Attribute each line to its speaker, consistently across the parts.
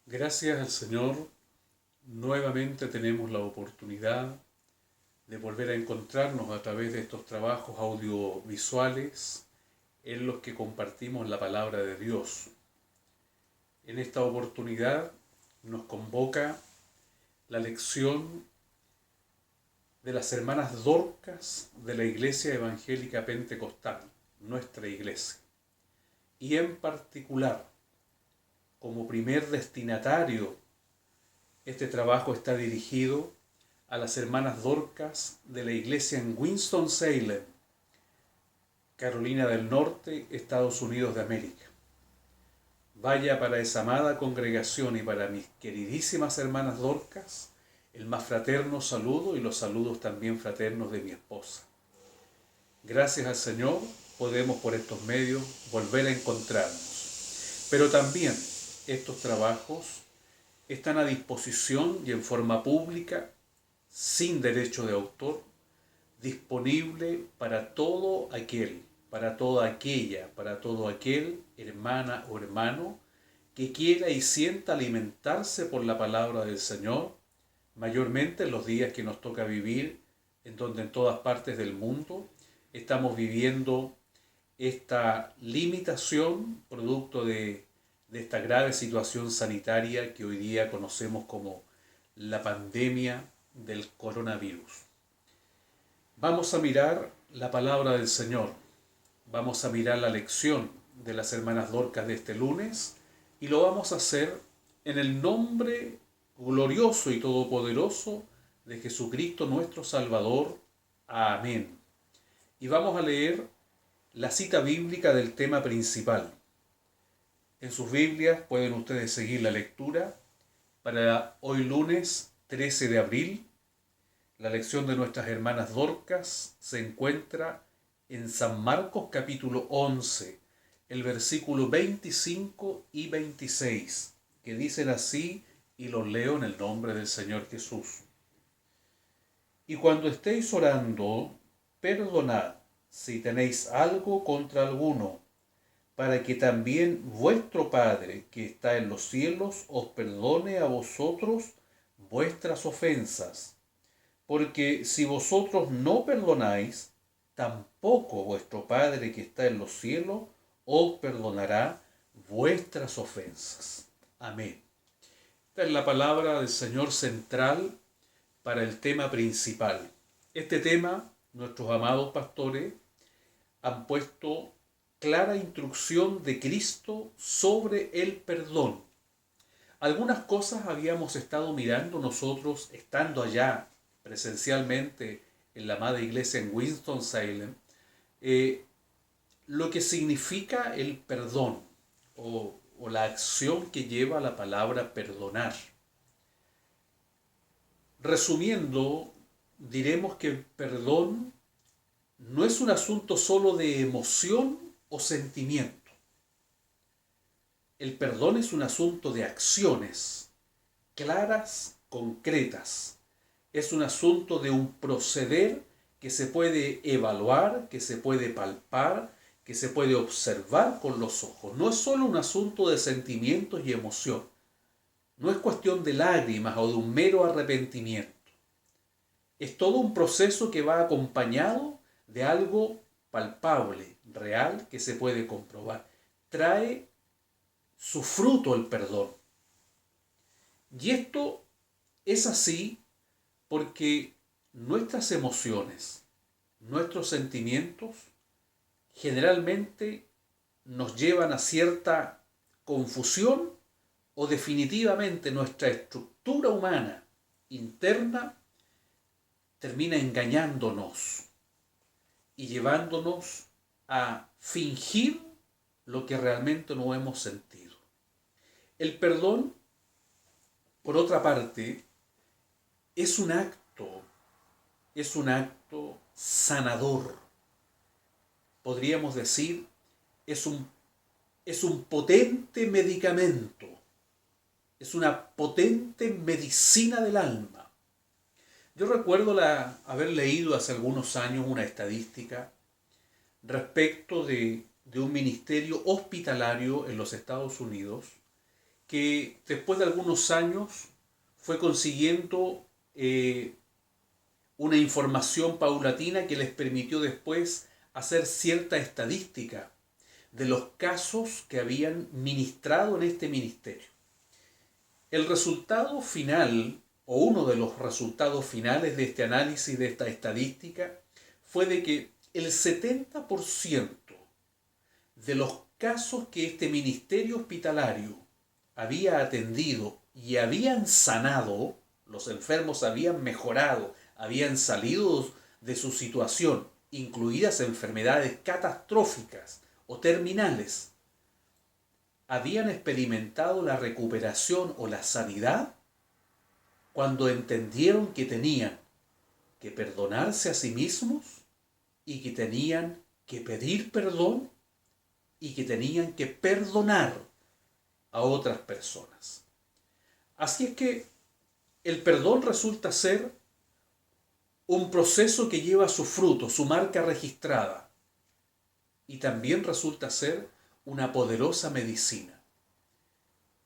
Speaker 1: Gracias al Señor, nuevamente tenemos la oportunidad de volver a encontrarnos a través de estos trabajos audiovisuales en los que compartimos la palabra de Dios. En esta oportunidad nos convoca la lección de las hermanas Dorcas de la Iglesia Evangélica Pentecostal, nuestra iglesia. Y en particular, como primer destinatario, este trabajo está dirigido a las hermanas Dorcas de la iglesia en Winston-Salem, Carolina del Norte, Estados Unidos de América. Vaya para esa amada congregación y para mis queridísimas hermanas Dorcas, el más fraterno saludo y los saludos también fraternos de mi esposa. Gracias al Señor podemos por estos medios volver a encontrarnos. Pero también estos trabajos están a disposición y en forma pública, sin derecho de autor, disponible para todo aquel, para toda aquella, para todo aquel, hermana o hermano, que quiera y sienta alimentarse por la palabra del Señor, mayormente en los días que nos toca vivir, en donde en todas partes del mundo estamos viviendo esta limitación producto de esta grave situación sanitaria que hoy día conocemos como la pandemia del coronavirus. Vamos a mirar la palabra del Señor, vamos a mirar la lección de las hermanas Dorcas de este lunes y lo vamos a hacer en el nombre glorioso y todopoderoso de Jesucristo nuestro Salvador. Amén. Y vamos a leer la cita bíblica del tema principal. En sus Biblias pueden ustedes seguir la lectura para hoy lunes 13 de abril. La lección de nuestras hermanas Dorcas se encuentra en San Marcos capítulo 11, el versículo 25 y 26, que dicen así, y los leo en el nombre del Señor Jesús. Y cuando estéis orando, perdonad si tenéis algo contra alguno, para que también vuestro Padre que está en los cielos os perdone a vosotros vuestras ofensas. Porque si vosotros no perdonáis, tampoco vuestro Padre que está en los cielos os perdonará vuestras ofensas. Amén. Esta es la palabra del Señor central para el tema principal. Este tema, nuestros amados pastores han puesto clara instrucción de Cristo sobre el perdón. Algunas cosas habíamos estado mirando nosotros estando allá presencialmente en la amada iglesia en Winston-Salem, lo que significa el perdón o la acción que lleva la palabra perdonar. Resumiendo, diremos que el perdón no es un asunto solo de emoción o sentimiento. El perdón es un asunto de acciones claras, concretas. Es un asunto de un proceder que se puede evaluar, que se puede palpar, que se puede observar con los ojos. No es solo un asunto de sentimientos y emoción. No es cuestión de lágrimas o de un mero arrepentimiento. Es todo un proceso que va acompañado de algo palpable, real, que se puede comprobar. Trae su fruto el perdón. Y esto es así porque nuestras emociones, nuestros sentimientos, generalmente nos llevan a cierta confusión o definitivamente nuestra estructura humana interna termina engañándonos y llevándonos a fingir lo que realmente no hemos sentido. El perdón, por otra parte, es un acto sanador. Podríamos decir, es un potente medicamento, es una potente medicina del alma. Yo recuerdo haber leído hace algunos años una estadística respecto de un ministerio hospitalario en los Estados Unidos que después de algunos años fue consiguiendo una información paulatina que les permitió después hacer cierta estadística de los casos que habían ministrado en este ministerio. El resultado final, o uno de los resultados finales de este análisis, de esta estadística, fue de que el 70% de los casos que este ministerio hospitalario había atendido y habían sanado, los enfermos habían mejorado, habían salido de su situación, incluidas enfermedades catastróficas o terminales, habían experimentado la recuperación o la sanidad cuando entendieron que tenían que perdonarse a sí mismos y que tenían que pedir perdón y que tenían que perdonar a otras personas. Así es que el perdón resulta ser un proceso que lleva su fruto, su marca registrada, y también resulta ser una poderosa medicina.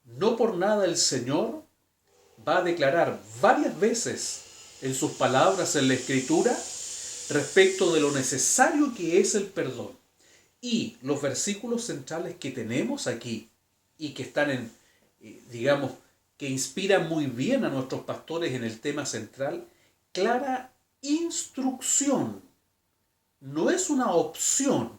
Speaker 1: No por nada el Señor va a declarar varias veces en sus palabras en la Escritura respecto de lo necesario que es el perdón. Y los versículos centrales que tenemos aquí y que están digamos, que inspiran muy bien a nuestros pastores en el tema central, clara instrucción. No es una opción.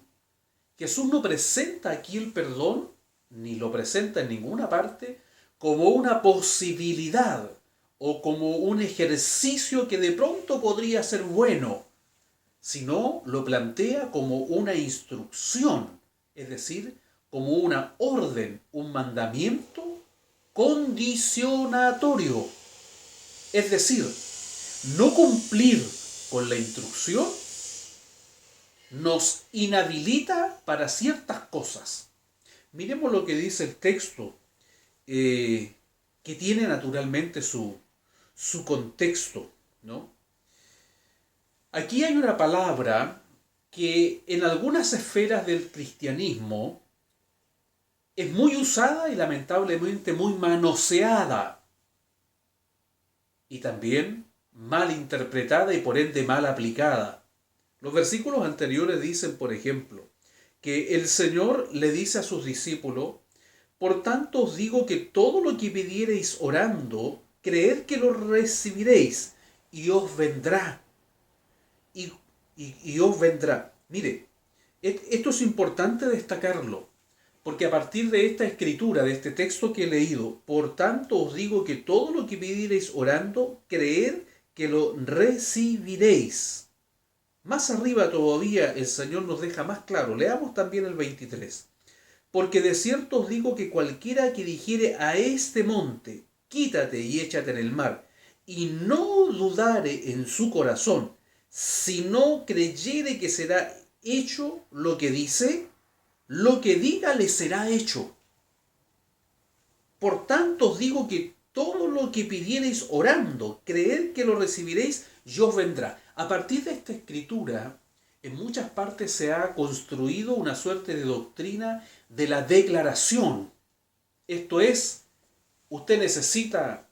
Speaker 1: Jesús no presenta aquí el perdón, ni lo presenta en ninguna parte, como una posibilidad o como un ejercicio que de pronto podría ser bueno, sino lo plantea como una instrucción, es decir, como una orden, un mandamiento condicionatorio. Es decir, no cumplir con la instrucción nos inhabilita para ciertas cosas. Miremos lo que dice el texto, que tiene naturalmente su contexto, ¿no? Aquí hay una palabra que en algunas esferas del cristianismo es muy usada y lamentablemente muy manoseada, y también mal interpretada y por ende mal aplicada. Los versículos anteriores dicen, por ejemplo, que el Señor le dice a sus discípulos: por tanto os digo que todo lo que pidiereis orando, creed que lo recibiréis y os vendrá. Y os vendrá. Mire, esto es importante destacarlo, porque a partir de esta escritura, de este texto que he leído, por tanto os digo que todo lo que pidiereis orando, creed que lo recibiréis. Más arriba todavía el Señor nos deja más claro. Leamos también el 23. Porque de cierto os digo que cualquiera que dijere a este monte, quítate y échate en el mar, y no dudare en su corazón, sino creyere que será hecho lo que dice, lo que diga le será hecho. Por tanto os digo que todo lo que pidiereis orando, creed que lo recibiréis y os vendrá. A partir de esta escritura, en muchas partes se ha construido una suerte de doctrina de la declaración. Esto es, usted necesita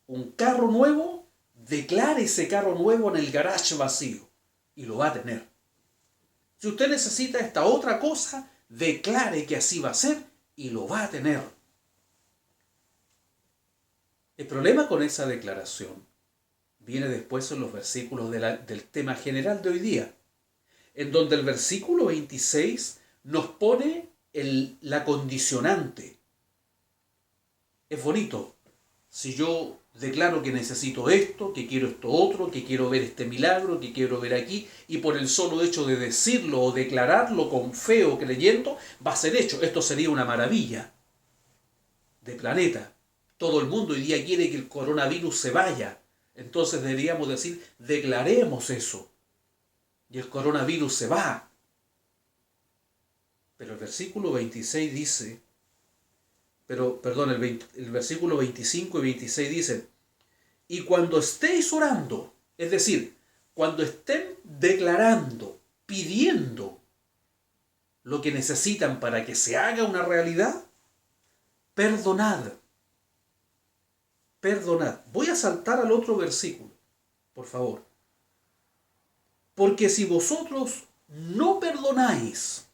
Speaker 1: un carro nuevo, declare ese carro nuevo en el garage vacío y lo va a tener. Si usted necesita esta otra cosa, declare que así va a ser y lo va a tener. El problema con esa declaración viene después en los versículos del tema general de hoy día, en donde el versículo 26 nos pone la condicionante. Es bonito. Si yo declaro que necesito esto, que quiero esto otro, que quiero ver este milagro, que quiero ver aquí, y por el solo hecho de decirlo o declararlo con fe o creyendo, va a ser hecho. Esto sería una maravilla de planeta. Todo el mundo hoy día quiere que el coronavirus se vaya. Entonces deberíamos decir, declaremos eso. Y el coronavirus se va. Pero el versículo 26 dice, el versículo 25 y 26 dicen: y cuando estéis orando, es decir, cuando estén declarando, pidiendo lo que necesitan para que se haga una realidad, perdonad. Perdonad. Voy a saltar al otro versículo, por favor. Porque si vosotros no perdonáis,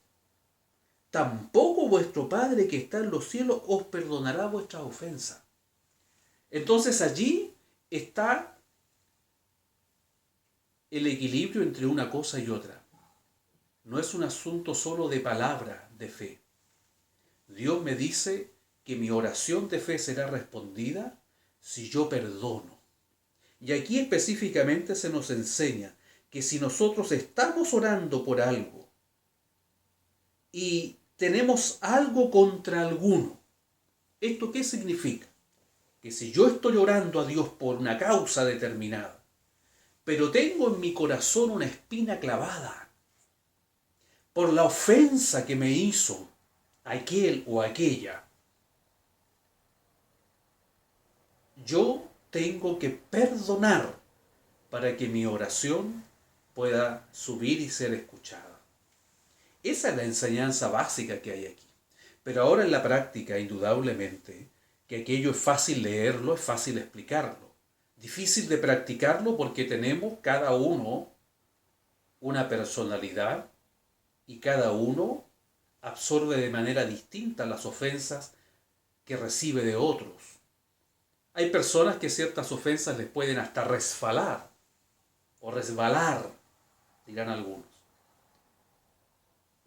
Speaker 1: tampoco vuestro Padre que está en los cielos os perdonará vuestras ofensas. Entonces allí está el equilibrio entre una cosa y otra. No es un asunto solo de palabra de fe. Dios me dice que mi oración de fe será respondida si yo perdono. Y aquí específicamente se nos enseña que si nosotros estamos orando por algo y tenemos algo contra alguno, ¿esto qué significa? Que si yo estoy orando a Dios por una causa determinada, pero tengo en mi corazón una espina clavada por la ofensa que me hizo aquel o aquella, yo tengo que perdonar para que mi oración pueda subir y ser escuchada. Esa es la enseñanza básica que hay aquí. Pero ahora en la práctica, indudablemente, que aquello es fácil leerlo, es fácil explicarlo. Difícil de practicarlo porque tenemos cada uno una personalidad y cada uno absorbe de manera distinta las ofensas que recibe de otros. Hay personas que ciertas ofensas les pueden hasta resbalar o resbalar, dirán algunos.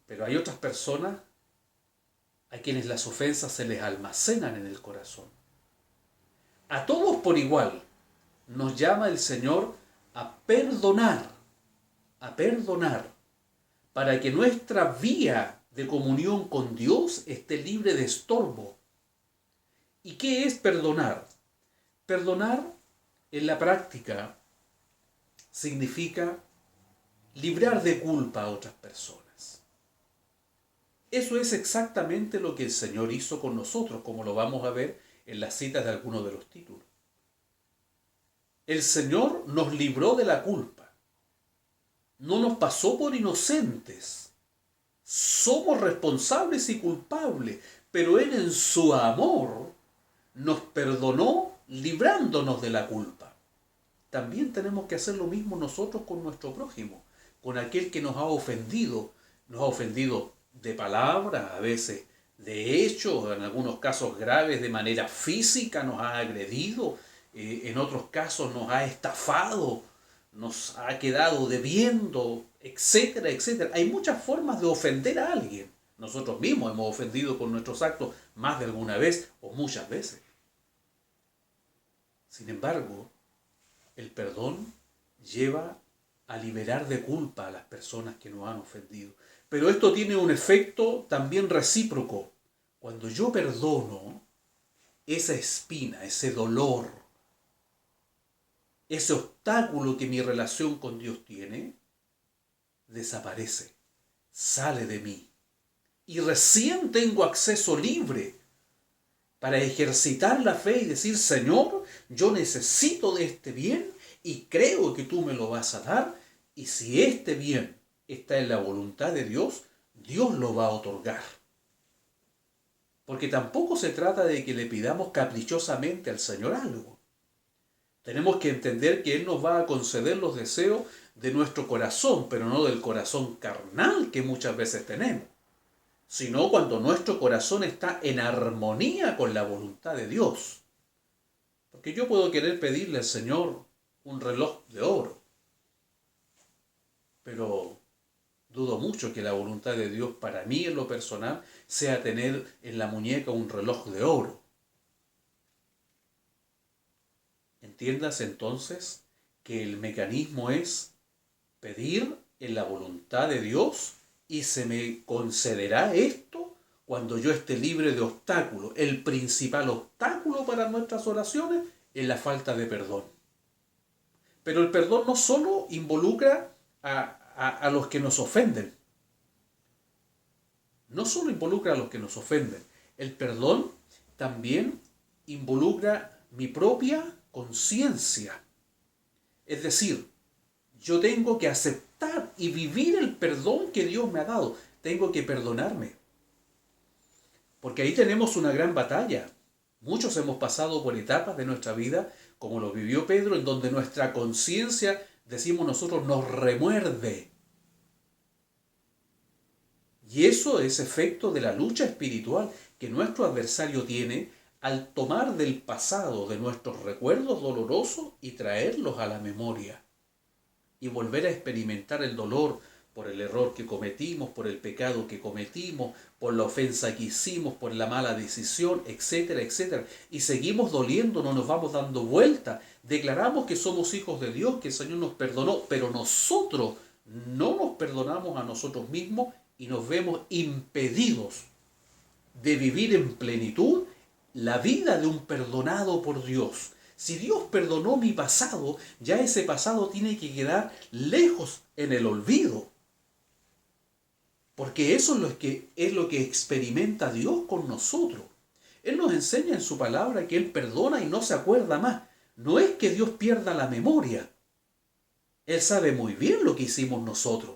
Speaker 1: Pero hay otras personas a quienes las ofensas se les almacenan en el corazón. A todos por igual nos llama el Señor a perdonar, para que nuestra vía de comunión con Dios esté libre de estorbo. ¿Y qué es perdonar? Perdonar en la práctica significa librar de culpa a otras personas. Eso es exactamente lo que el Señor hizo con nosotros, como lo vamos a ver en las citas de algunos de los títulos. El Señor nos libró de la culpa. No nos pasó por inocentes. Somos responsables y culpables, pero Él en su amor nos perdonó librándonos de la culpa. También tenemos que hacer lo mismo nosotros con nuestro prójimo, con aquel que nos ha ofendido de palabra, a veces de hecho, en algunos casos graves de manera física nos ha agredido, en otros casos nos ha estafado, nos ha quedado debiendo, etcétera, etcétera. Hay muchas formas de ofender a alguien. Nosotros mismos hemos ofendido con nuestros actos más de alguna vez o muchas veces. Sin embargo, el perdón lleva a liberar de culpa a las personas que nos han ofendido. Pero esto tiene un efecto también recíproco. Cuando yo perdono, esa espina, ese dolor, ese obstáculo que mi relación con Dios tiene, desaparece, sale de mí. Y recién tengo acceso libre para ejercitar la fe y decir, Señor, yo necesito de este bien y creo que tú me lo vas a dar. Y si este bien está en la voluntad de Dios, Dios lo va a otorgar. Porque tampoco se trata de que le pidamos caprichosamente al Señor algo. Tenemos que entender que Él nos va a conceder los deseos de nuestro corazón, pero no del corazón carnal que muchas veces tenemos, sino cuando nuestro corazón está en armonía con la voluntad de Dios. Porque yo puedo querer pedirle al Señor un reloj de oro, pero dudo mucho que la voluntad de Dios para mí en lo personal sea tener en la muñeca un reloj de oro. Entiendas entonces que el mecanismo es pedir en la voluntad de Dios y se me concederá esto cuando yo esté libre de obstáculos. El principal obstáculo para nuestras oraciones es la falta de perdón. Pero el perdón no solo involucra a los que nos ofenden. No solo involucra a los que nos ofenden. El perdón también involucra mi propia conciencia. Es decir, yo tengo que aceptar y vivir el perdón que Dios me ha dado. Tengo que perdonarme. Porque ahí tenemos una gran batalla. Muchos hemos pasado por etapas de nuestra vida, como lo vivió Pedro, en donde nuestra conciencia, decimos nosotros, nos remuerde. Y eso es efecto de la lucha espiritual que nuestro adversario tiene al tomar del pasado, de nuestros recuerdos dolorosos y traerlos a la memoria. Y volver a experimentar el dolor por el error que cometimos, por el pecado que cometimos, por la ofensa que hicimos, por la mala decisión, etcétera, etcétera. Y seguimos doliendo, no nos vamos dando vuelta. Declaramos que somos hijos de Dios, que el Señor nos perdonó, pero nosotros no nos perdonamos a nosotros mismos y nos vemos impedidos de vivir en plenitud la vida de un perdonado por Dios. Si Dios perdonó mi pasado, ya ese pasado tiene que quedar lejos en el olvido. Porque eso es lo que experimenta Dios con nosotros. Él nos enseña en su palabra que Él perdona y no se acuerda más. No es que Dios pierda la memoria. Él sabe muy bien lo que hicimos nosotros.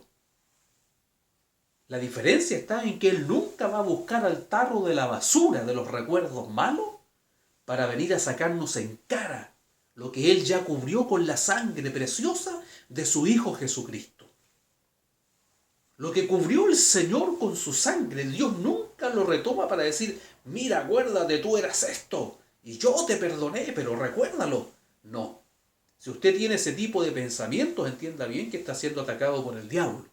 Speaker 1: La diferencia está en que Él nunca va a buscar al tarro de la basura de los recuerdos malos para venir a sacarnos en cara lo que Él ya cubrió con la sangre preciosa de su Hijo Jesucristo. Lo que cubrió el Señor con su sangre, Dios nunca lo retoma para decir, mira, acuérdate, tú eras esto, y yo te perdoné, pero recuérdalo. No. Si usted tiene ese tipo de pensamientos, entienda bien que está siendo atacado por el diablo.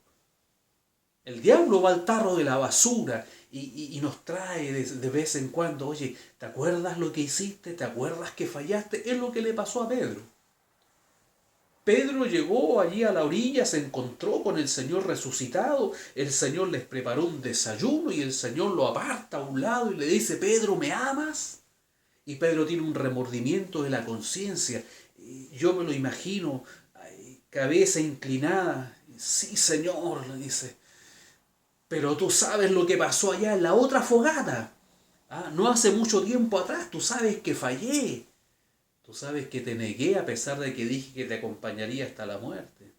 Speaker 1: El diablo va al tarro de la basura y nos trae de vez en cuando, oye, ¿te acuerdas lo que hiciste? ¿Te acuerdas que fallaste? Es lo que le pasó a Pedro. Pedro llegó allí a la orilla, se encontró con el Señor resucitado, el Señor les preparó un desayuno y el Señor lo aparta a un lado y le dice, Pedro, ¿me amas? Y Pedro tiene un remordimiento de la conciencia. Yo me lo imagino, cabeza inclinada. Sí, Señor, le dice. Pero tú sabes lo que pasó allá en la otra fogata. No hace mucho tiempo atrás, tú sabes que fallé. Tú sabes que te negué a pesar de que dije que te acompañaría hasta la muerte.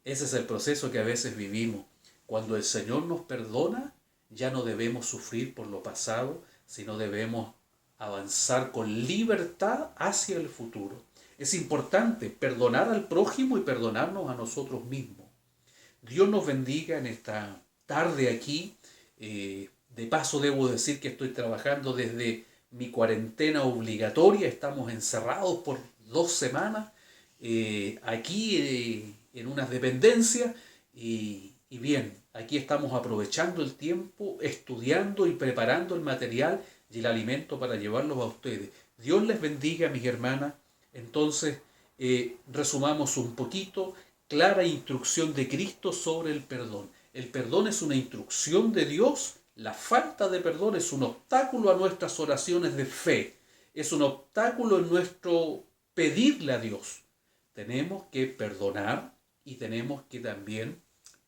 Speaker 1: Ese es el proceso que a veces vivimos. Cuando el Señor nos perdona, ya no debemos sufrir por lo pasado, sino debemos avanzar con libertad hacia el futuro. Es importante perdonar al prójimo y perdonarnos a nosotros mismos. Dios nos bendiga en esta tarde aquí. De paso debo decir que estoy trabajando desde mi cuarentena obligatoria. Estamos encerrados por 2 semanas aquí en unas dependencias y bien, aquí estamos aprovechando el tiempo, estudiando y preparando el material y el alimento para llevarlos a ustedes. Dios les bendiga, mis hermanas. Entonces, resumamos un poquito. Clara instrucción de Cristo sobre el perdón. El perdón es una instrucción de Dios. La falta de perdón es un obstáculo a nuestras oraciones de fe. Es un obstáculo en nuestro pedirle a Dios. Tenemos que perdonar y tenemos que también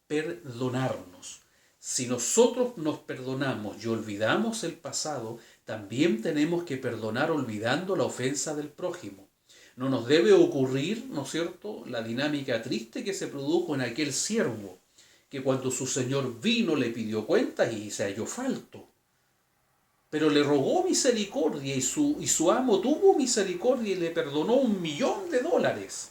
Speaker 1: perdonarnos. Si nosotros nos perdonamos y olvidamos el pasado, también tenemos que perdonar olvidando la ofensa del prójimo. No nos debe ocurrir, ¿no es cierto?, la dinámica triste que se produjo en aquel siervo, que cuando su señor vino le pidió cuentas y se halló falto. Pero le rogó misericordia y su amo tuvo misericordia y le perdonó $1.000.000.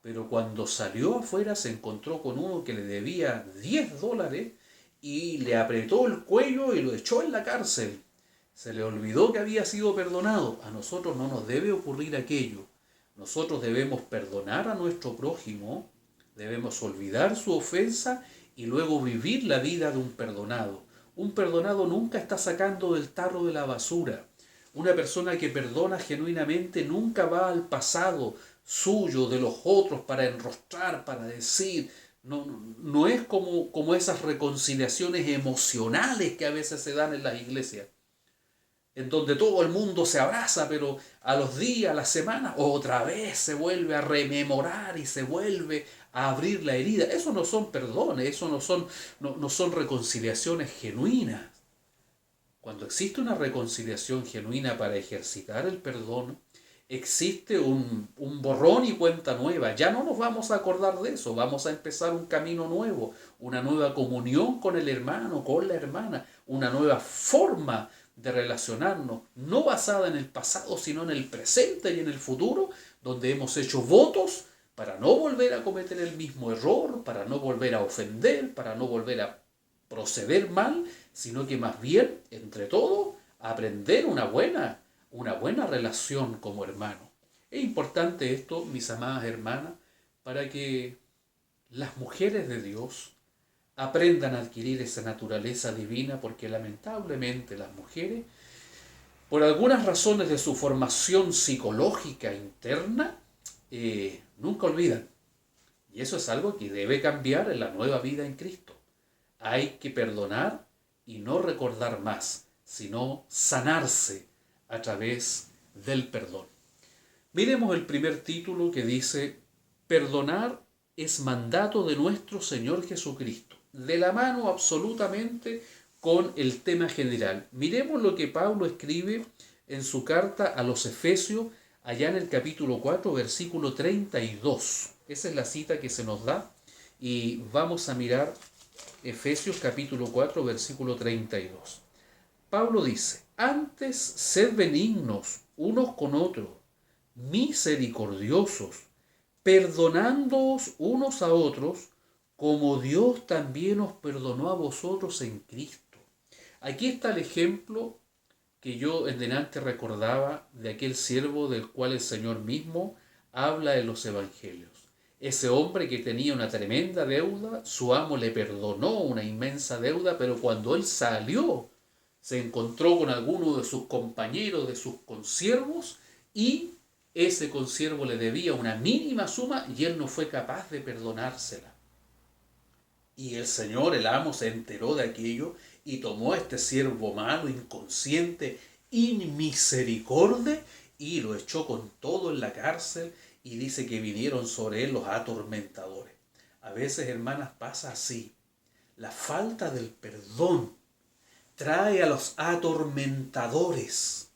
Speaker 1: Pero cuando salió afuera se encontró con uno que le debía $10 y le apretó el cuello y lo echó en la cárcel. Se le olvidó que había sido perdonado. A nosotros no nos debe ocurrir aquello. Nosotros debemos perdonar a nuestro prójimo, debemos olvidar su ofensa y luego vivir la vida de un perdonado. Un perdonado nunca está sacando del tarro de la basura. Una persona que perdona genuinamente nunca va al pasado suyo, de los otros, para enrostrar, para decir. No es como esas reconciliaciones emocionales que a veces se dan en las iglesias, en donde todo el mundo se abraza, pero a los días, a las semanas, otra vez se vuelve a rememorar y se vuelve a abrir la herida. Eso no son perdones, eso no son reconciliaciones genuinas. Cuando existe una reconciliación genuina para ejercitar el perdón, existe un borrón y cuenta nueva. Ya no nos vamos a acordar de eso, vamos a empezar un camino nuevo, una nueva comunión con el hermano, con la hermana, una nueva forma de relacionarnos, no basada en el pasado, sino en el presente y en el futuro, donde hemos hecho votos para no volver a cometer el mismo error, para no volver a ofender, para no volver a proceder mal, sino que más bien, entre todos, aprender una buena relación como hermano. Es importante esto, mis amadas hermanas, para que las mujeres de Dios aprendan a adquirir esa naturaleza divina, porque lamentablemente las mujeres, por algunas razones de su formación psicológica interna, nunca olvidan. Y eso es algo que debe cambiar en la nueva vida en Cristo. Hay que perdonar y no recordar más, sino sanarse a través del perdón. Miremos el primer título que dice: perdonar es mandato de nuestro Señor Jesucristo, de la mano absolutamente con el tema general. Miremos lo que Pablo escribe en su carta a los Efesios, allá en el capítulo 4, versículo 32. Esa es la cita que se nos da, y vamos a mirar Efesios capítulo 4, versículo 32. Pablo dice: antes sed benignos unos con otros, misericordiosos, perdonándoos unos a otros, como Dios también os perdonó a vosotros en Cristo. Aquí está el ejemplo que yo en delante recordaba de aquel siervo del cual el Señor mismo habla en los evangelios. Ese hombre que tenía una tremenda deuda, su amo le perdonó una inmensa deuda, pero cuando él salió, se encontró con alguno de sus compañeros, de sus consiervos, y ese consiervo le debía una mínima suma y él no fue capaz de perdonársela. Y el Señor, el amo, se enteró de aquello y tomó a este siervo malo, inconsciente, inmisericordia, y lo echó con todo en la cárcel, y dice que vinieron sobre él los atormentadores. A veces, hermanas, pasa así. La falta del perdón trae a los atormentadores.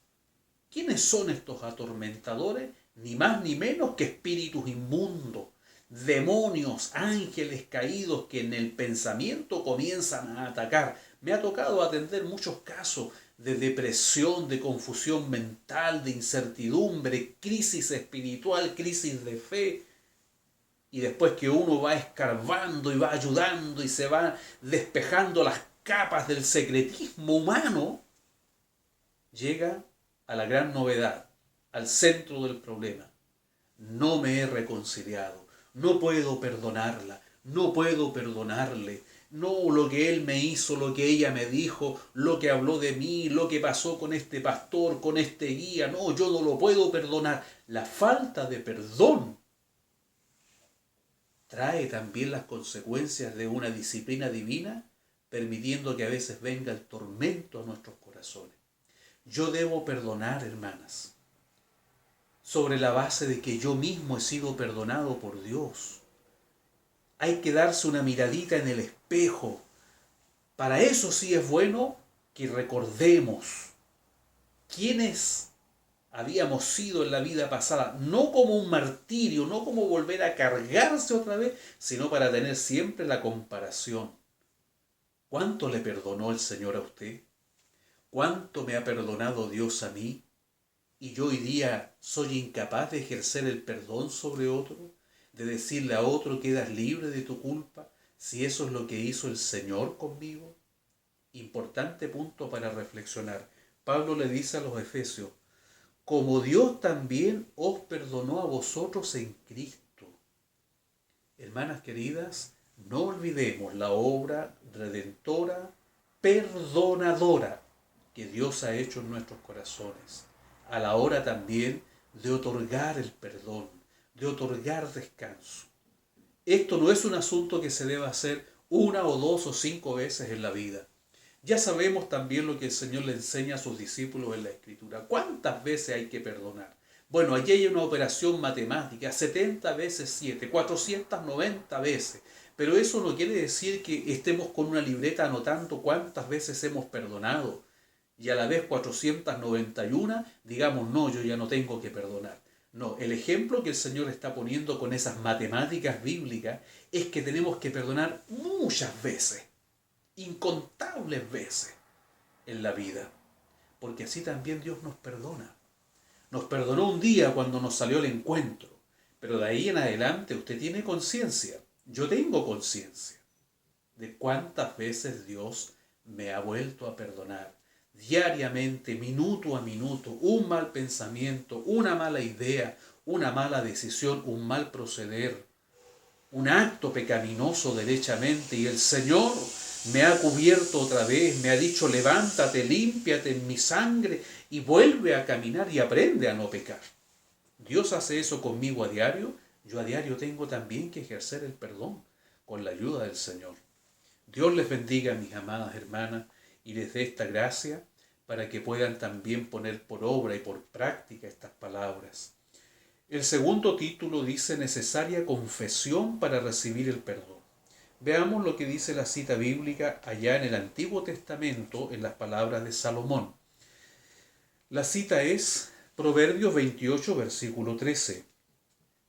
Speaker 1: ¿Quiénes son estos atormentadores? Ni más ni menos que espíritus inmundos, demonios, ángeles caídos que en el pensamiento comienzan a atacar. Me ha tocado atender muchos casos de depresión, de confusión mental, de incertidumbre, crisis espiritual, crisis de fe. Y después que uno va escarbando y va ayudando y se va despejando las capas del secretismo humano, llega a la gran novedad, al centro del problema. No me he reconciliado, no puedo perdonarla, no puedo perdonarle. No, lo que él me hizo, lo que ella me dijo, lo que habló de mí, lo que pasó con este pastor, con este guía, no, yo no lo puedo perdonar. La falta de perdón trae también las consecuencias de una disciplina divina, permitiendo que a veces venga el tormento a nuestros corazones. Yo debo perdonar, hermanas, sobre la base de que yo mismo he sido perdonado por Dios. Hay que darse una miradita en el espejo. Para eso sí es bueno que recordemos quiénes habíamos sido en la vida pasada, no como un martirio, no como volver a cargarse otra vez, sino para tener siempre la comparación. ¿Cuánto le perdonó el Señor a usted? ¿Cuánto me ha perdonado Dios a mí? ¿Y yo hoy día soy incapaz de ejercer el perdón sobre otro? ¿De decirle a otro quedas libre de tu culpa? Si eso es lo que hizo el Señor conmigo. Importante punto para reflexionar. Pablo le dice a los Efesios: como Dios también os perdonó a vosotros en Cristo. Hermanas queridas, no olvidemos la obra redentora, perdonadora que Dios ha hecho en nuestros corazones, a la hora también de otorgar el perdón, de otorgar descanso. Esto no es un asunto que se deba hacer una o dos o 5 veces en la vida. Ya sabemos también lo que el Señor le enseña a sus discípulos en la Escritura. ¿Cuántas veces hay que perdonar? Bueno, allí hay una operación matemática: 70 veces 7, 490 veces. Pero eso no quiere decir que estemos con una libreta anotando cuántas veces hemos perdonado y a la vez 491 digamos: no, yo ya no tengo que perdonar. No, el ejemplo que el Señor está poniendo con esas matemáticas bíblicas es que tenemos que perdonar muchas veces, incontables veces. en la vida, porque así también Dios nos perdona. Nos perdonó un día cuando nos salió el encuentro, pero de ahí en adelante usted tiene conciencia, yo tengo conciencia de cuántas veces Dios me ha vuelto a perdonar. Diariamente, minuto a minuto, un mal pensamiento, una mala idea, una mala decisión, un mal proceder, un acto pecaminoso derechamente, y el Señor me ha cubierto otra vez, me ha dicho: levántate, límpiate en mi sangre y vuelve a caminar y aprende a no pecar. Dios hace eso conmigo a diario. Yo a diario tengo también que ejercer el perdón con la ayuda del Señor. Dios les bendiga, mis amadas hermanas, y les dé esta gracia para que puedan también poner por obra y por práctica estas palabras. El segundo título dice: necesaria confesión para recibir el perdón. Veamos lo que dice la cita bíblica allá en el Antiguo Testamento, en las palabras de Salomón. La cita es Proverbios 28, versículo 13.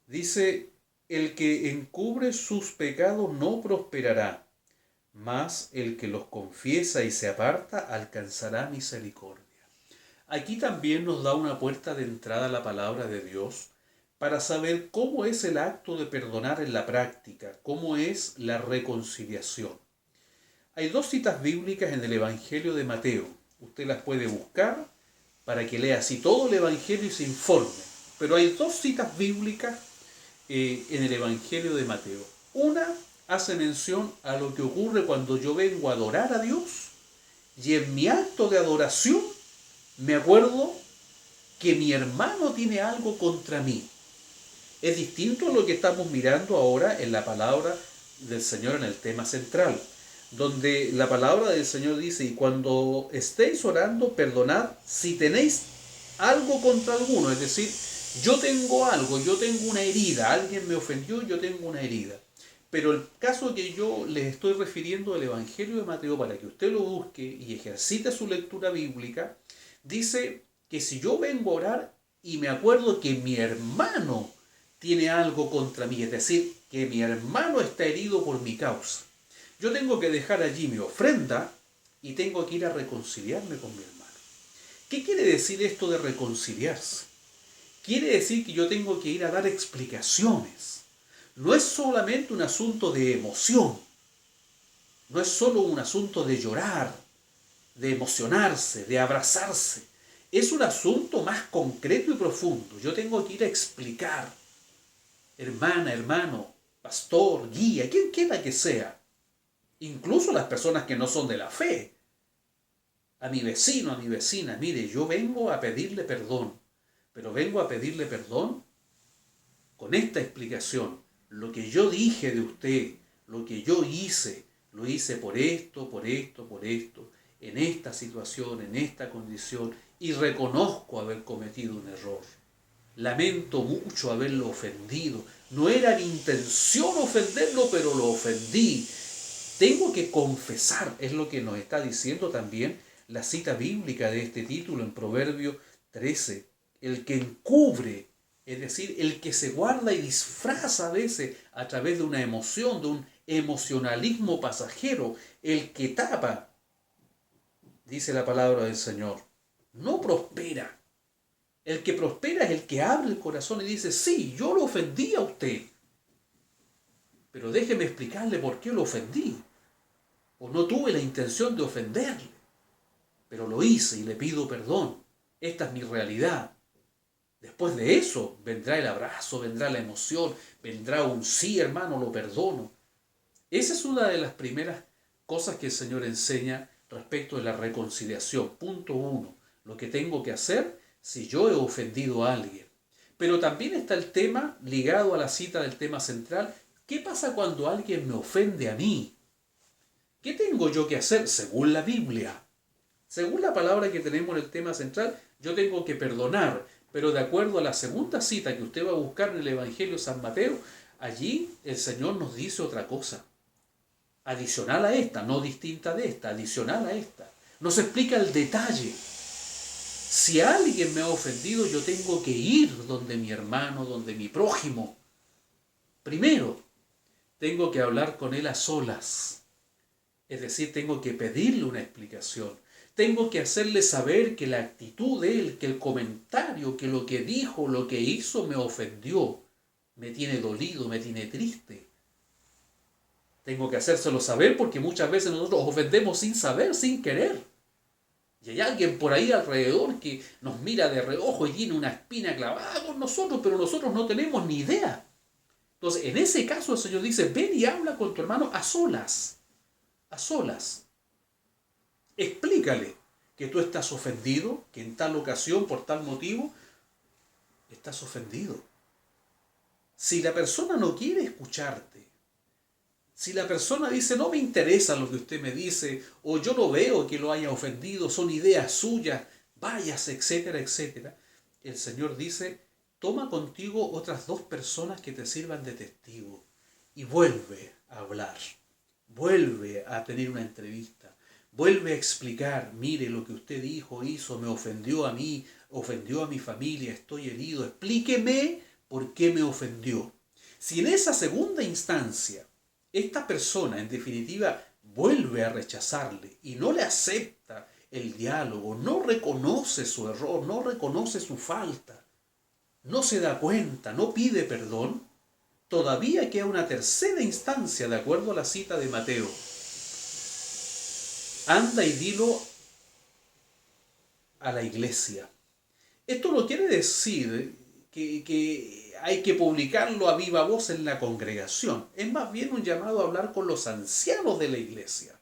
Speaker 1: Dice: el que encubre sus pecados no prosperará, mas el que los confiesa y se aparta alcanzará misericordia. Aquí también nos da una puerta de entrada a la palabra de Dios para saber cómo es el acto de perdonar en la práctica, cómo es la reconciliación. Hay dos citas bíblicas en el Evangelio de Mateo. Usted las puede buscar para que lea así todo el Evangelio y se informe. Pero hay dos citas bíblicas en el Evangelio de Mateo. Una hace mención a lo que ocurre cuando yo vengo a adorar a Dios y en mi acto de adoración me acuerdo que mi hermano tiene algo contra mí. Es distinto a lo que estamos mirando ahora en la palabra del Señor en el tema central, donde la palabra del Señor dice: y cuando estéis orando, perdonad si tenéis algo contra alguno. Es decir, yo tengo algo, yo tengo una herida, alguien me ofendió, yo tengo una herida. Pero el caso que yo les estoy refiriendo del Evangelio de Mateo, para que usted lo busque y ejercite su lectura bíblica, dice que si yo vengo a orar y me acuerdo que mi hermano tiene algo contra mí, es decir, que mi hermano está herido por mi causa, yo tengo que dejar allí mi ofrenda y tengo que ir a reconciliarme con mi hermano. ¿Qué quiere decir esto de reconciliarse? Quiere decir que yo tengo que ir a dar explicaciones. No es solamente un asunto de emoción, no es solo un asunto de llorar, de emocionarse, de abrazarse. Es un asunto más concreto y profundo. Yo tengo que ir a explicar: hermana, hermano, pastor, guía, quien quiera que sea, incluso las personas que no son de la fe, a mi vecino, a mi vecina: mire, yo vengo a pedirle perdón, pero vengo a pedirle perdón con esta explicación. Lo que yo dije de usted, lo que yo hice, lo hice por esto, por esto, por esto, en esta situación, en esta condición, y reconozco haber cometido un error. Lamento mucho haberlo ofendido. No era mi intención ofenderlo, pero lo ofendí. Tengo que confesar, es lo que nos está diciendo también la cita bíblica de este título en Proverbios 13. El que encubre, es decir, el que se guarda y disfraza a veces a través de una emoción, de un emocionalismo pasajero, el que tapa, dice la palabra del Señor, no prospera. El que prospera es el que abre el corazón y dice: sí, yo lo ofendí a usted, pero déjeme explicarle por qué lo ofendí. O no tuve la intención de ofenderle, pero lo hice y le pido perdón. Esta es mi realidad. Después de eso vendrá el abrazo, vendrá la emoción, vendrá un: sí, hermano, lo perdono. Esa es una de las primeras cosas que el Señor enseña respecto de la reconciliación. Punto 1. Lo que tengo que hacer si yo he ofendido a alguien. Pero también está el tema ligado a la cita del tema central: ¿qué pasa cuando alguien me ofende a mí? ¿Qué tengo yo que hacer según la Biblia? Según la palabra que tenemos en el tema central, yo tengo que perdonar. Pero de acuerdo a la segunda cita que usted va a buscar en el Evangelio de San Mateo, allí el Señor nos dice otra cosa. Adicional a esta, no distinta de esta, adicional a esta. Nos explica el detalle. Si alguien me ha ofendido, yo tengo que ir donde mi hermano, donde mi prójimo. Primero, tengo que hablar con él a solas. Es decir, tengo que pedirle una explicación. Tengo que hacerle saber que la actitud de él, que el comentario, que lo que dijo, lo que hizo me ofendió, me tiene dolido, me tiene triste. Tengo que hacérselo saber porque muchas veces nosotros ofendemos sin saber, sin querer. Y hay alguien por ahí alrededor que nos mira de reojo y tiene una espina clavada con nosotros, pero nosotros no tenemos ni idea. Entonces, en ese caso el Señor dice, ven y habla con tu hermano a solas. A solas. Explícale que tú estás ofendido, que en tal ocasión, por tal motivo, estás ofendido. Si la persona no quiere escucharte, si la persona dice, no me interesa lo que usted me dice, o yo no veo que lo haya ofendido, son ideas suyas, váyase, etcétera, etcétera, el Señor dice, toma contigo otras 2 personas que te sirvan de testigo y vuelve a hablar, vuelve a tener una entrevista, vuelve a explicar, mire lo que usted dijo, hizo, me ofendió a mí, ofendió a mi familia, estoy herido, explíqueme por qué me ofendió. Si en esa segunda instancia esta persona, en definitiva, vuelve a rechazarle y no le acepta el diálogo, no reconoce su error, no reconoce su falta, no se da cuenta, no pide perdón, todavía queda una tercera instancia, de acuerdo a la cita de Mateo. Anda y dilo a la iglesia. Esto no quiere decir que hay que publicarlo a viva voz en la congregación. Es más bien un llamado a hablar con los ancianos de la iglesia,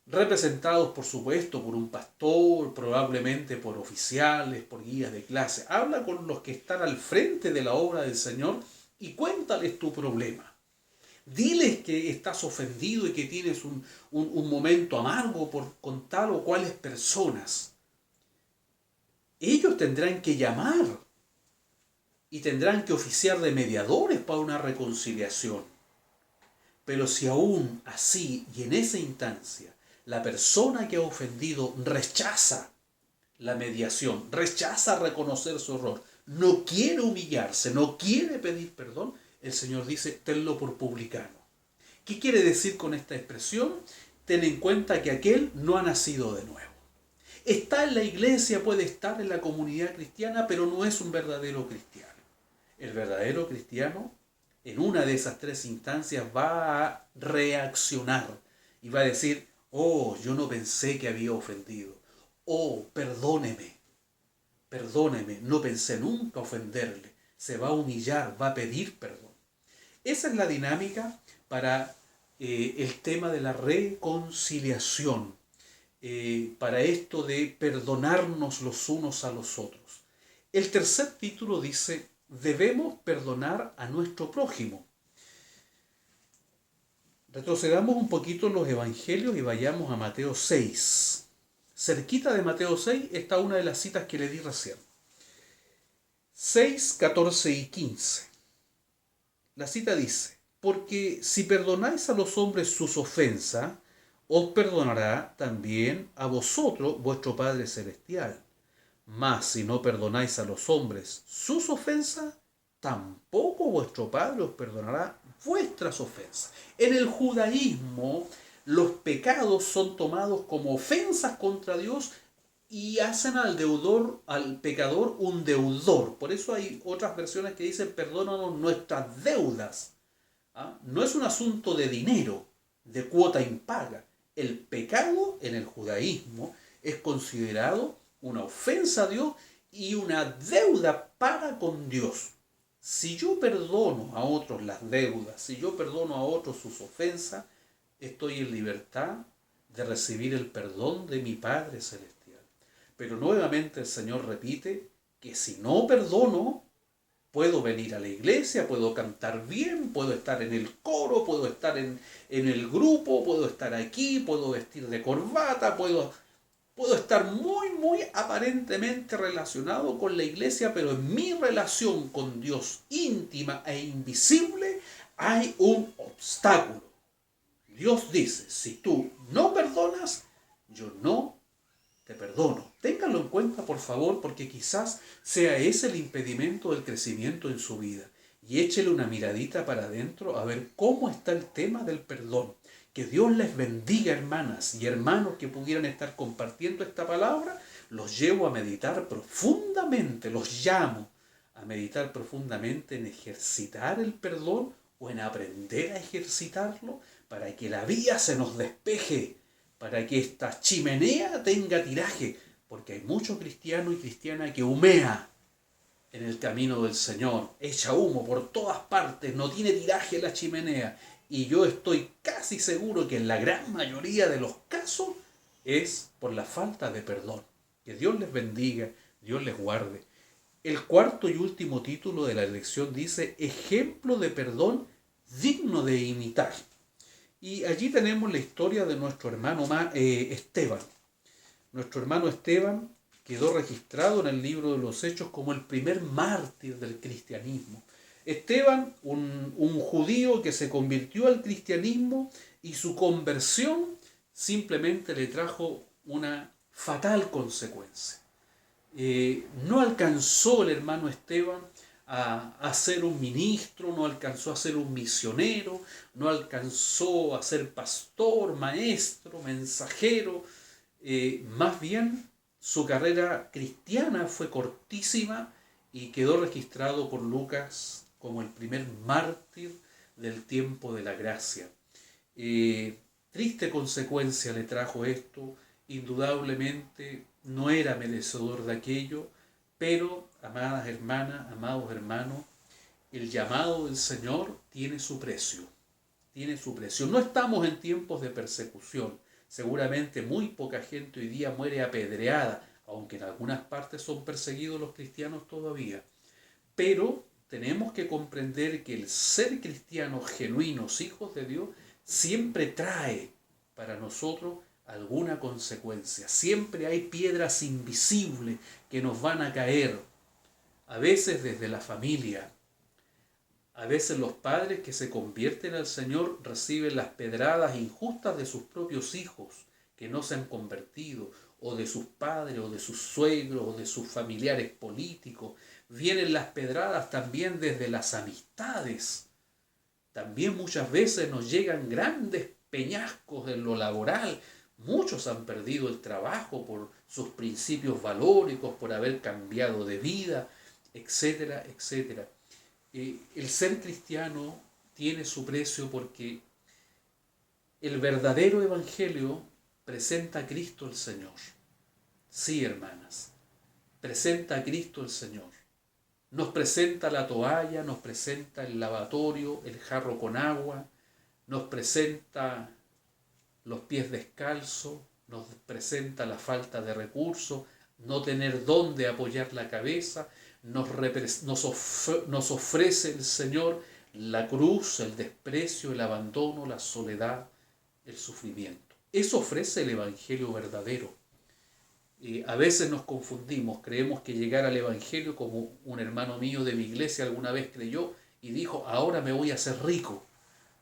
Speaker 1: representados por supuesto por un pastor, probablemente por oficiales, por guías de clase. Habla con los que están al frente de la obra del Señor y cuéntales tu problema. Diles que estás ofendido y que tienes un momento amargo con tal o cuales personas. Ellos tendrán que llamar y tendrán que oficiar de mediadores para una reconciliación. Pero si aún así y en esa instancia la persona que ha ofendido rechaza la mediación, rechaza reconocer su error, no quiere humillarse, no quiere pedir perdón, el Señor dice, tenlo por publicano. ¿Qué quiere decir con esta expresión? Ten en cuenta que aquel no ha nacido de nuevo. Está en la iglesia, puede estar en la comunidad cristiana, pero no es un verdadero cristiano. El verdadero cristiano, en una de esas 3 instancias, va a reaccionar y va a decir, oh, yo no pensé que había ofendido. Oh, perdóneme, no pensé nunca ofenderle. Se va a humillar, va a pedir perdón. Esa es la dinámica para el tema de la reconciliación. Para esto de perdonarnos los unos a los otros. El tercer título dice, debemos perdonar a nuestro prójimo. Retrocedamos un poquito en los evangelios y vayamos a Mateo 6. Cerquita de Mateo 6 está una de las citas que le di recién. 6, 14 y 15. La cita dice, porque si perdonáis a los hombres sus ofensas, os perdonará también a vosotros vuestro Padre Celestial. Mas si no perdonáis a los hombres sus ofensas, tampoco vuestro Padre os perdonará vuestras ofensas. En el judaísmo, los pecados son tomados como ofensas contra Dios y hacen al pecador un deudor. Por eso hay otras versiones que dicen, perdónanos nuestras deudas. ¿Ah? No es un asunto de dinero, de cuota impaga. El pecado en el judaísmo es considerado una ofensa a Dios y una deuda para con Dios. Si yo perdono a otros las deudas, si yo perdono a otros sus ofensas, estoy en libertad de recibir el perdón de mi Padre Celestial. Pero nuevamente el Señor repite que si no perdono, puedo venir a la iglesia, puedo cantar bien, puedo estar en el coro, puedo estar en el grupo, puedo estar aquí, puedo vestir de corbata, puedo estar muy aparentemente relacionado con la iglesia, pero en mi relación con Dios íntima e invisible hay un obstáculo. Dios dice, si tú no perdonas, yo no te perdono. Ténganlo en cuenta, por favor, porque quizás sea ese el impedimento del crecimiento en su vida. Y échele una miradita para adentro a ver cómo está el tema del perdón. Que Dios les bendiga, hermanas y hermanos que pudieran estar compartiendo esta palabra. Los llevo a meditar profundamente, los llamo a meditar profundamente en ejercitar el perdón o en aprender a ejercitarlo para que la vía se nos despeje, para que esta chimenea tenga tiraje, porque hay mucho cristiano y cristiana que humea en el camino del Señor, echa humo por todas partes, no tiene tiraje la chimenea, y yo estoy casi seguro que en la gran mayoría de los casos es por la falta de perdón. Que Dios les bendiga, Dios les guarde. El cuarto y último título de la lección dice: ejemplo de perdón digno de imitar. Y allí tenemos la historia de nuestro hermano Esteban. Nuestro hermano Esteban quedó registrado en el libro de los Hechos como el primer mártir del cristianismo. Esteban, un judío que se convirtió al cristianismo, y su conversión simplemente le trajo una fatal consecuencia. No alcanzó el hermano Esteban a ser un ministro, no alcanzó a ser un misionero, no alcanzó a ser pastor, maestro, mensajero. Más bien su carrera cristiana fue cortísima y quedó registrado por Lucas como el primer mártir del tiempo de la gracia. Triste consecuencia le trajo esto. Indudablemente no era merecedor de aquello, pero, amadas hermanas, amados hermanos, el llamado del Señor tiene su precio. Tiene su precio. No estamos en tiempos de persecución. Seguramente muy poca gente hoy día muere apedreada, aunque en algunas partes son perseguidos los cristianos todavía. Pero tenemos que comprender que el ser cristianos genuinos, hijos de Dios, siempre trae para nosotros alguna consecuencia. Siempre hay piedras invisibles que nos van a caer, a veces desde la familia. A veces los padres que se convierten al Señor reciben las pedradas injustas de sus propios hijos que no se han convertido, o de sus padres, o de sus suegros, o de sus familiares políticos. Vienen las pedradas también desde las amistades. También muchas veces nos llegan grandes peñascos en lo laboral. Muchos han perdido el trabajo por sus principios valóricos, por haber cambiado de vida, etcétera, etcétera. El ser cristiano tiene su precio porque el verdadero evangelio presenta a Cristo el Señor. Sí, hermanas, presenta a Cristo el Señor. Nos presenta la toalla, nos presenta el lavatorio, el jarro con agua, nos presenta los pies descalzos, nos presenta la falta de recursos, no tener dónde apoyar la cabeza. Nos ofrece el Señor la cruz, el desprecio, el abandono, la soledad, el sufrimiento. Eso ofrece el Evangelio verdadero. A veces nos confundimos, creemos que llegar al Evangelio, como un hermano mío de mi iglesia alguna vez creyó y dijo: ahora me voy a hacer rico,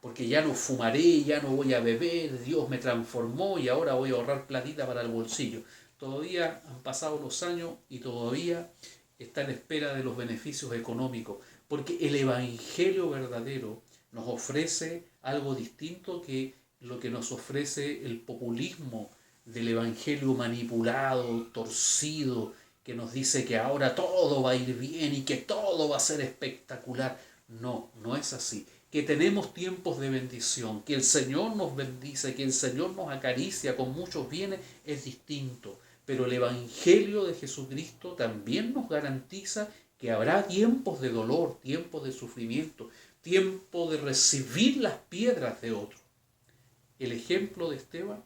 Speaker 1: porque ya no fumaré, ya no voy a beber, Dios me transformó y ahora voy a ahorrar platita para el bolsillo. Todavía han pasado los años y todavía está en espera de los beneficios económicos, porque el Evangelio verdadero nos ofrece algo distinto que lo que nos ofrece el populismo del Evangelio manipulado, torcido, que nos dice que ahora todo va a ir bien y que todo va a ser espectacular. No, no es así. Que tenemos tiempos de bendición, que el Señor nos bendice, que el Señor nos acaricia con muchos bienes, es distinto. Pero el Evangelio de Jesucristo también nos garantiza que habrá tiempos de dolor, tiempos de sufrimiento, tiempo de recibir las piedras de otro. El ejemplo de Esteban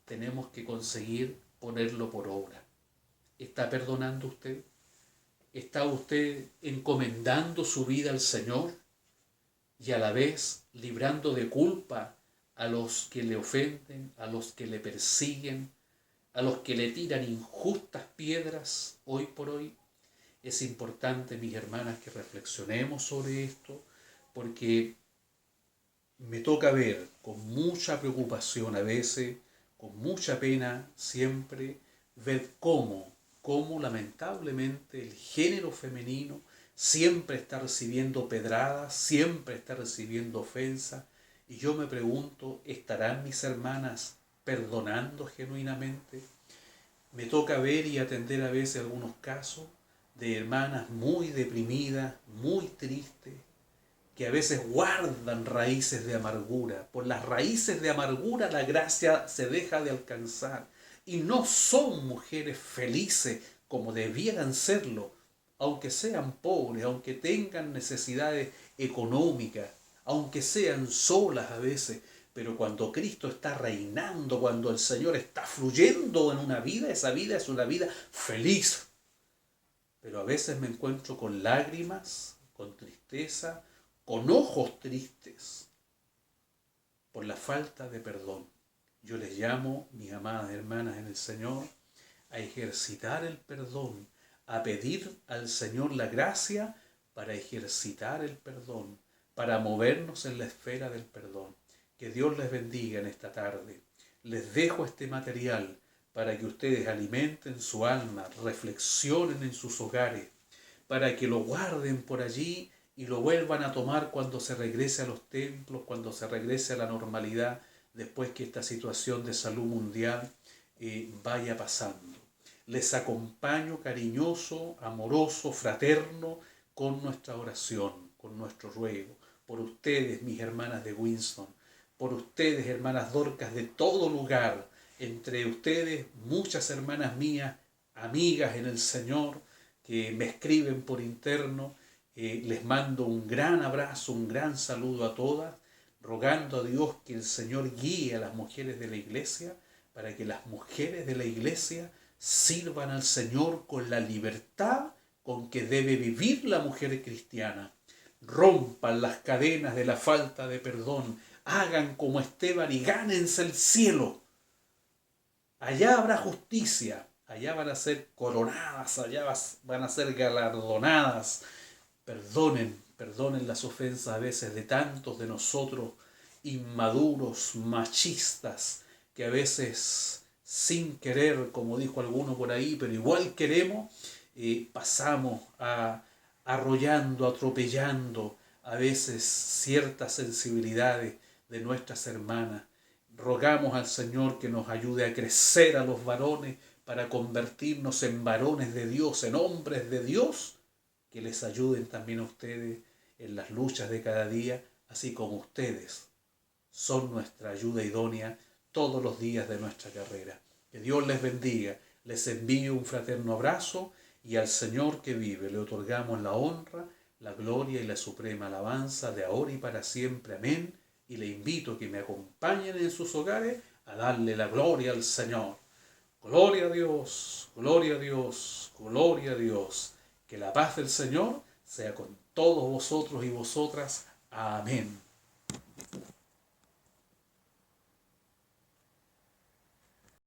Speaker 1: tenemos que conseguir ponerlo por obra. ¿Está perdonando usted? ¿Está usted encomendando su vida al Señor y a la vez librando de culpa a los que le ofenden, a los que le persiguen, a los que le tiran injustas piedras hoy por hoy? Es importante, mis hermanas, que reflexionemos sobre esto, porque me toca ver con mucha preocupación a veces, con mucha pena siempre, ver cómo lamentablemente el género femenino siempre está recibiendo pedradas, siempre está recibiendo ofensas, Y yo me pregunto, ¿estarán mis hermanas perdonando genuinamente? Me toca ver y atender a veces algunos casos de hermanas muy deprimidas, muy tristes, que a veces guardan raíces de amargura. Por las raíces de amargura la gracia se deja de alcanzar. Y no son mujeres felices como debieran serlo, aunque sean pobres, aunque tengan necesidades económicas, aunque sean solas a veces. Pero cuando Cristo está reinando, cuando el Señor está fluyendo en una vida, esa vida es una vida feliz. Pero a veces me encuentro con lágrimas, con tristeza, con ojos tristes por la falta de perdón. Yo les llamo, mis amadas hermanas en el Señor, a ejercitar el perdón, a pedir al Señor la gracia para ejercitar el perdón, para movernos en la esfera del perdón. Que Dios les bendiga en esta tarde. Les dejo este material para que ustedes alimenten su alma, reflexionen en sus hogares, para que lo guarden por allí y lo vuelvan a tomar cuando se regrese a los templos, cuando se regrese a la normalidad, después que esta situación de salud mundial vaya pasando. Les acompaño cariñoso, amoroso, fraterno, con nuestra oración, con nuestro ruego, por ustedes, mis hermanas de Winston, por ustedes, hermanas Dorcas de todo lugar, entre ustedes muchas hermanas mías, amigas en el Señor, que me escriben por interno. Les mando un gran abrazo, un gran saludo a todas, rogando a Dios que el Señor guíe a las mujeres de la iglesia, para que las mujeres de la iglesia sirvan al Señor con la libertad con que debe vivir la mujer cristiana. Rompan las cadenas de la falta de perdón, hagan como Esteban y gánense el cielo. Allá habrá justicia, allá van a ser coronadas, allá van a ser galardonadas. Perdonen las ofensas a veces de tantos de nosotros inmaduros, machistas, que a veces sin querer, como dijo alguno por ahí, pero igual queremos, pasamos arrollando, atropellando a veces ciertas sensibilidades de nuestras hermanas. Rogamos al Señor que nos ayude a crecer a los varones para convertirnos en varones de Dios, en hombres de Dios, que les ayuden también a ustedes en las luchas de cada día, así como ustedes son nuestra ayuda idónea todos los días de nuestra carrera. Que Dios les bendiga, les envío un fraterno abrazo y al Señor que vive le otorgamos la honra, la gloria y la suprema alabanza de ahora y para siempre. Amén. Y le invito a que me acompañen en sus hogares a darle la gloria al Señor. Gloria a Dios, gloria a Dios, gloria a Dios. Que la paz del Señor sea con todos vosotros y vosotras. Amén.